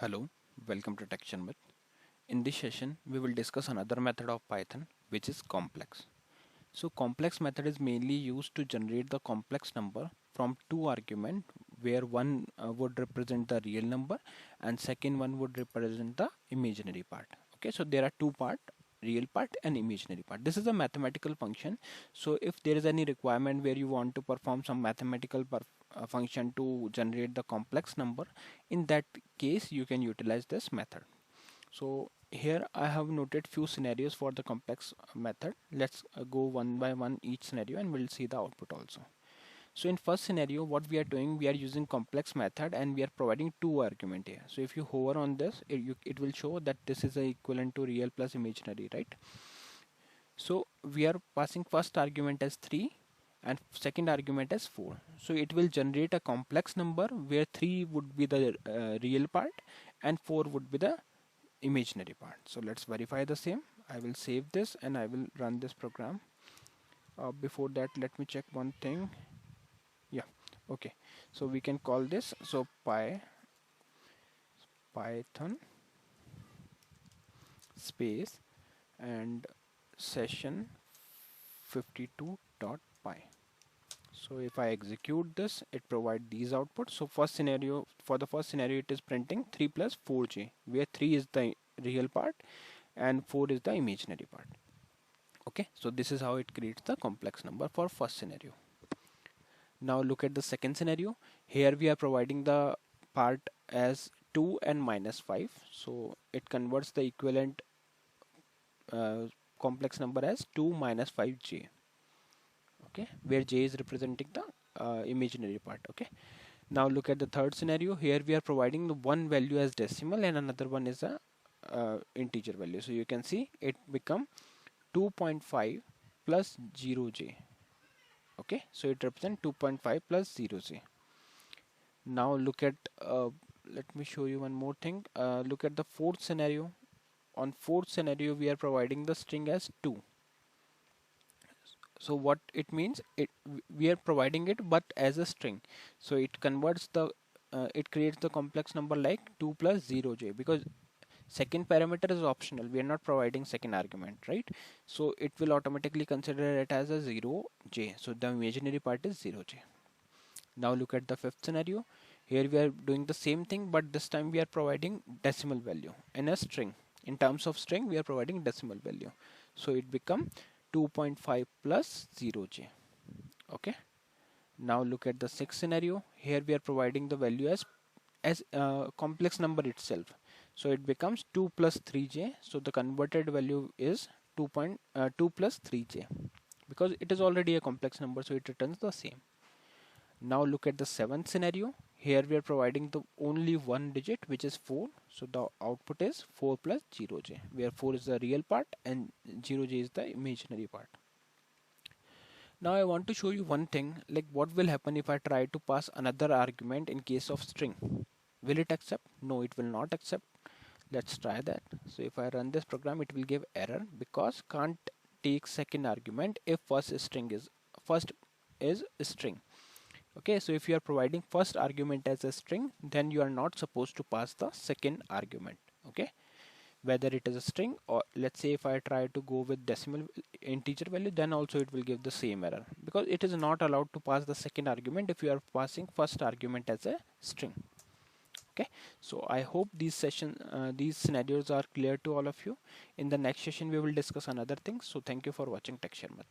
Hello, welcome to Tech Sharmit. In this session, we will discuss another method of Python, which is complex. So complex method is mainly used to generate the complex number from two arguments where one would represent the real number and second one would represent the imaginary part. Okay, so there are two part, real part and imaginary part. This is a mathematical function. So if there is any requirement where you want to perform some mathematical function to generate the complex number, in that case you can utilize this method. So here I have noted few scenarios for the complex method. Let's go one by one each scenario and we'll see the output also. So in first scenario, what we are doing, we are using complex method and we are providing two argument here. So if you hover on this, it will show that this is equivalent to real plus imaginary, right? So we are passing first argument as 3 and second argument as 4. So it will generate a complex number where 3 would be the real part and 4 would be the imaginary part. So let's verify the same. I will save this and I will run this program. Before that, let me check one thing. Yeah, okay. So we can call this Python space and session 52.py. So if I execute this, it provides these outputs. So for the first scenario, it is printing 3 plus 4j, where 3 is the real part and 4 is the imaginary part. Okay, so this is how it creates the complex number for first scenario. Now look at the second scenario. Here we are providing the part as 2 and minus 5. So it converts the equivalent complex number as 2 minus 5j. Okay, where j is representing the imaginary part. Okay, now look at the third scenario. Here we are providing the one value as decimal and another one is a integer value. So you can see it become 2.5 plus 0j. Okay, so it represents 2.5 plus 0j. Now look at let me show you one more thing. Look at the fourth scenario. On fourth scenario, we are providing the string as 2. So what it means, we are providing it but as a string. So it converts the it creates the complex number like 2 plus 0j, because second parameter is optional. We are not providing second argument, right? So it will automatically consider it as a 0j. So the imaginary part is 0j. Now look at the fifth scenario. Here we are doing the same thing, but this time we are providing decimal value in a string. In terms of string, we are providing decimal value. So it become 2.5 plus 0j. Okay. Now look at the sixth scenario. Here we are providing the value as complex number itself. So it becomes 2 plus 3j. So the converted value is 2 plus 3j, because it is already a complex number, so it returns the same. Now look at the seventh scenario. Here we are providing the only one digit, which is 4. So the output is 4 plus 0j, where 4 is the real part and 0j is the imaginary part. Now I want to show you one thing, like what will happen if I try to pass another argument in case of string. Will it accept? No, it will not accept. Let's try that. So if I run this program, it will give error because can't take second argument if first is string. Okay, so if you are providing first argument as a string, then you are not supposed to pass the second argument. Okay, whether it is a string or let's say if I try to go with decimal integer value, then also it will give the same error, because it is not allowed to pass the second argument if you are passing first argument as a string. Okay, so I hope these scenarios are clear to all of you. In the next session we will discuss another thing. So thank you for watching Tech Sharmit.